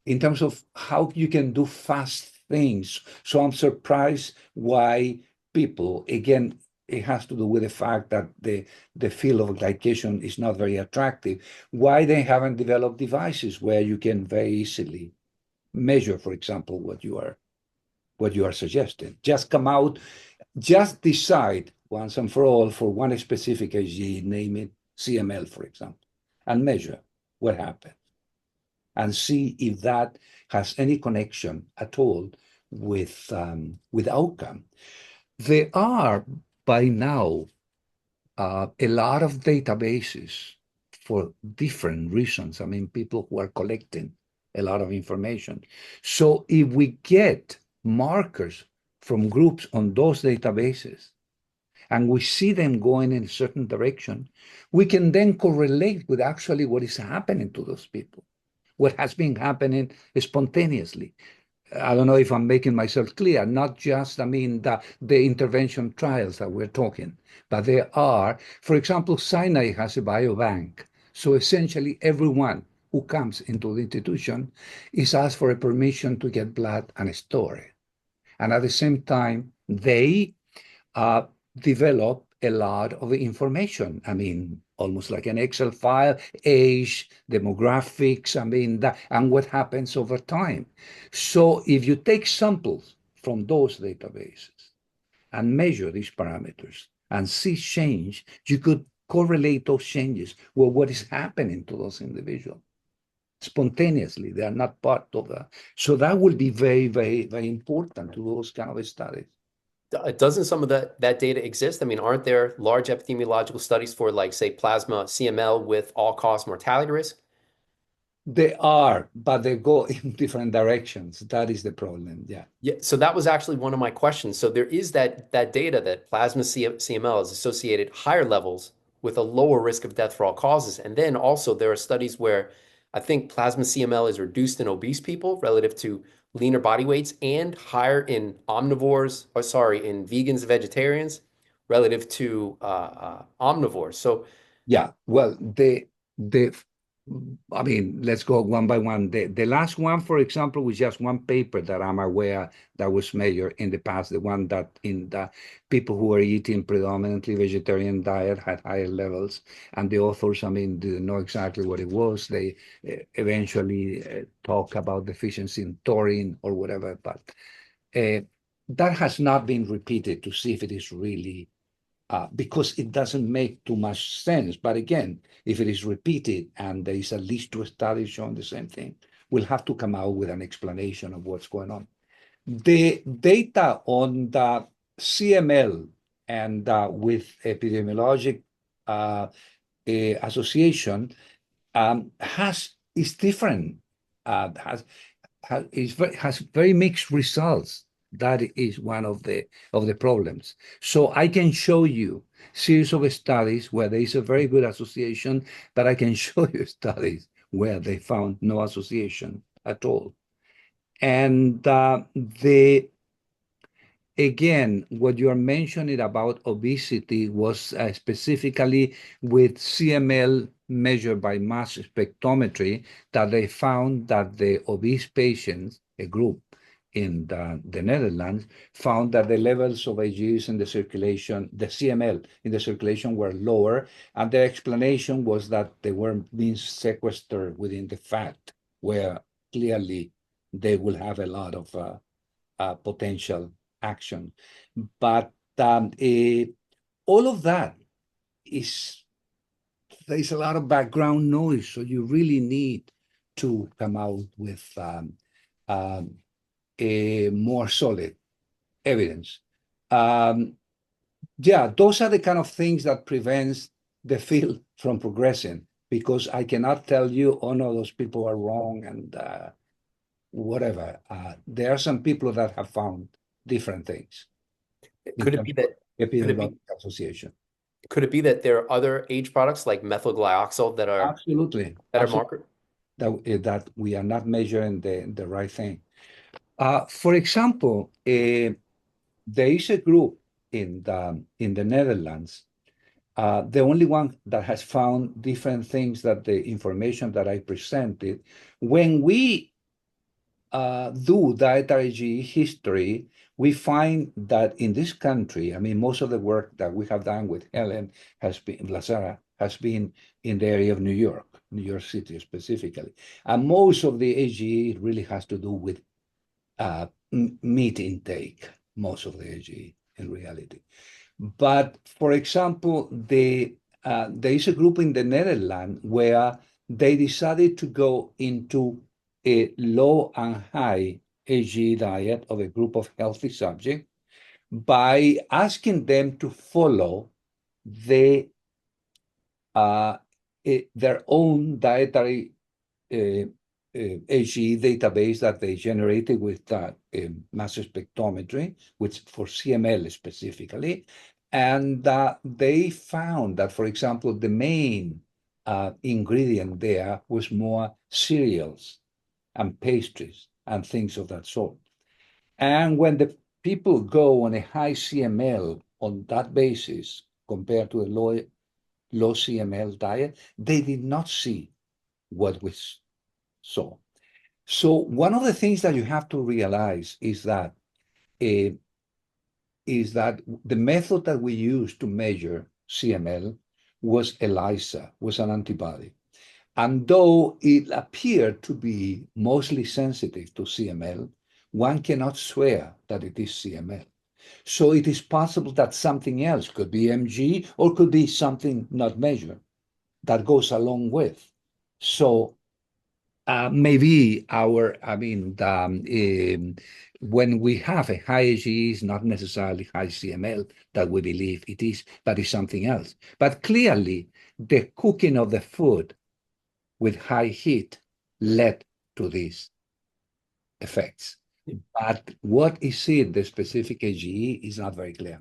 in terms of how you can do fast things. So I'm surprised why people, again, it has to do with the fact that the field of glycation is not very attractive, why they haven't developed devices where you can very easily measure, for example, what you are suggesting. Just come out, just decide once and for all for one specific AGE, name it CML, for example, and measure what happened and see if that has any connection at all with outcome. There are by now a lot of databases for different reasons. I mean, people who are collecting a lot of information. So if we get markers from groups on those databases and we see them going in a certain direction, we can then correlate with actually what is happening to those people, what has been happening spontaneously. I don't know if I'm making myself clear, not just, I mean, the intervention trials that we're talking, but there are, for example, Sinai has a biobank. So essentially, everyone who comes into the institution is asked for a permission to get blood and store it. And at the same time, they uh, develop a lot of information. I mean, almost like an Excel file, age, demographics, I mean, and what happens over time. So if you take samples from those databases and measure these parameters and see change, you could correlate those changes with what is happening to those individuals spontaneously. They are not part of that. So that will be very, very, very important to those kind of studies. Doesn't some of that data exist? I mean, aren't there large epidemiological studies for, like, say, plasma CML with all-cause mortality risk? They are, but they go in different directions. That is the problem. Yeah. Yeah, so that was actually one of my questions. So there is that data that plasma CML is associated higher levels with a lower risk of death for all causes. And then also there are studies where I think plasma CML is reduced in obese people relative to leaner body weights and higher in omnivores, or sorry, in vegans and vegetarians relative to omnivores. So Yeah. Well, the I mean, let's go one by one. The last one, for example, was just one paper that I'm aware that was measured in the past, the one that in the people who were eating predominantly vegetarian diet had higher levels. And the authors, I mean, didn't know exactly what it was. They eventually talk about deficiency in taurine or whatever, but uh, that has not been repeated to see if it is really because it doesn't make too much sense. But again, if it is repeated and there is at least two studies showing the same thing, we'll have to come out with an explanation of what's going on. The data on the CML and with epidemiologic association is different. Has very mixed results. That is one of the problems. So I can show you series of studies where there is a very good association, but I can show you studies where they found no association at all. And the again, what you are mentioning about obesity was specifically with CML measured by mass spectrometry that they found that the obese patients, a group in the Netherlands, found that the levels of AGEs in the circulation, the CML in the circulation were lower. And their explanation was that they were being sequestered within the fat, where clearly they will have a lot of potential action. But all of that is, there's a lot of background noise. So you really need to come out with a more solid evidence. Yeah, those are the kind of things that prevents the field from progressing, because I cannot tell you, oh no, those people are wrong and whatever. There are some people that have found different things in could it terms be of that could it be epidemiological association. could it be that there are other age products like methyl glyoxal that are Absolutely, better absolutely. marker? That we are not measuring the right thing. For example, there is a group. in the Netherlands. The only one that has found different things that the information that I presented. When we do dietary AGE history, we find that in this country, I mean, most of the work that we have done with Helen Lazara has been in the area of New York City specifically. And most of the AGE really has to do with meat intake, most of the AGE in reality. But for example, there is a group in the Netherlands where they decided to go into a low and high AGE diet of a group of healthy subjects by asking them to follow the their own dietary uh, AGE database that they generated with mass spectrometry, which for CML specifically. And they found that, for example, the main ingredient there was more cereals and pastries and things of that sort. And when the people go on a high CML on that basis compared to a low CML diet, they did not see what we saw. So one of the things that you have to realize uh, is that the method that we used to measure CML was ELISA, was an antibody. And though it appeared to be mostly sensitive to CML, one cannot swear that it is CML. So it is possible that something else could be MG or could be something not measured that goes along with. So maybe when we have a high AGE, is not necessarily high CML that we believe it is, but it's something else. But clearly, the cooking of the food with high heat led to these effects. But what is it, the specific AGE, is not very clear.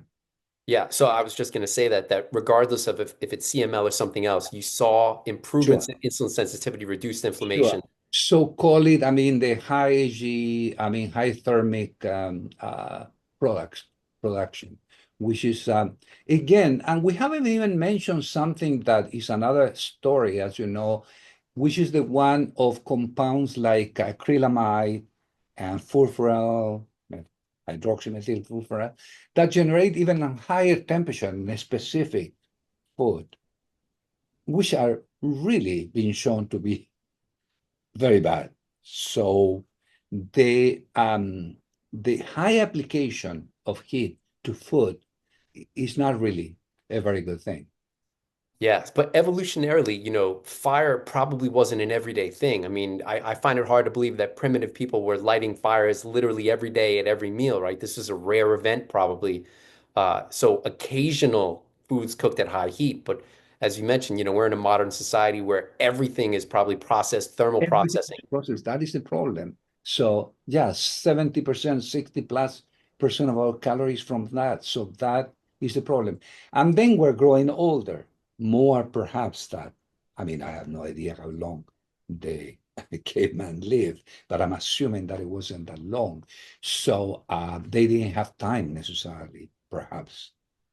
Yeah, so I was just going to say that regardless of if it's CML or something else, you saw improvements Sure. in insulin sensitivity, reduced Sure. inflammation. So call it, the high G, high thermic products production, which is again, and we haven't even mentioned something that is another story, as you know, which is the one of compounds like acrylamide and furfural, hydroxymethylfurfural, that generate even a higher temperature in a specific food, which are really being shown to be very bad. So the high application of heat to food is not really a very good thing. Yes, but evolutionarily, fire probably wasn't an everyday thing. I mean, I find it hard to believe that primitive people were lighting fires literally every day at every meal, right? This is a rare event, probably. So occasional foods cooked at high heat, but as you mentioned, we're in a modern society where everything is probably processed, thermal Everything processing. is processed. That is the problem. So yeah, 70%, 60+% of our calories from that. So that is the problem. And then we're growing older, more perhaps that. I have no idea how long the caveman lived, but I'm assuming that it wasn't that long. So they didn't have time necessarily, perhaps,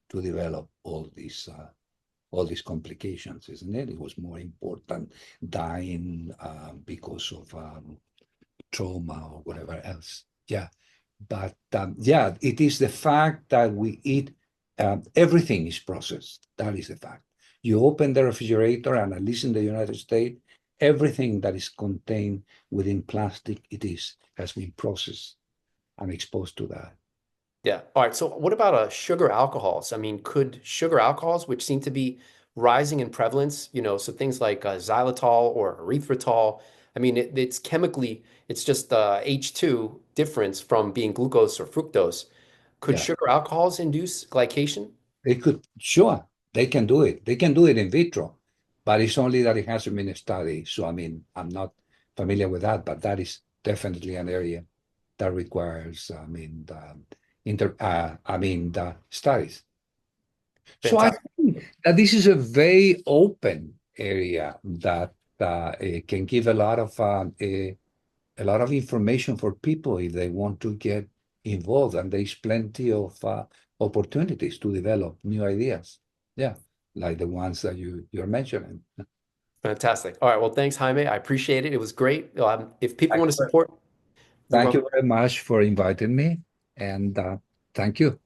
to develop all these complications, isn't it? It was more important dying because of trauma or whatever else. Yeah. But yeah, it is the fact that we eat, everything is processed. That is the fact. You open the refrigerator, and at least in the United States, everything that is contained within plastic, has been processed and exposed to that. Yeah. All right. So what about sugar alcohols? I mean, could sugar alcohols, which seem to be rising in prevalence, so things like xylitol or erythritol, I mean, it's chemically, it's just H2 difference from being glucose or fructose. Could Yeah. sugar alcohols induce glycation? They could, sure, they can do it. They can do it in vitro, but it's only that it hasn't been studied. So, I'm not familiar with that, but that is definitely an area that requires, the studies. So I Fantastic. think that this is a very open area that can give a lot of information for people if they want to get involved, and there's plenty of opportunities to develop new ideas. Yeah, like the ones that you're mentioning. Fantastic. All right. Well, thanks, Jaime. I appreciate it. It was great. If people want to support, you're Thank welcome. you very much for inviting me, and thank you.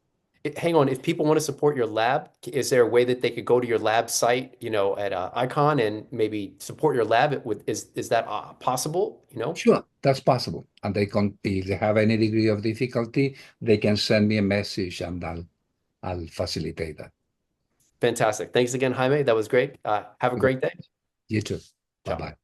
Hang on. If people want to support your lab, is there a way that they could go to your lab site, at Icon and maybe support your lab? Is that possible? Sure, that's possible. And they can, if they have any degree of difficulty, they can send me a message, and I'll facilitate that. Fantastic. Thanks again, Jaime. That was great. Have a great day. You too. Bye Ciao. bye.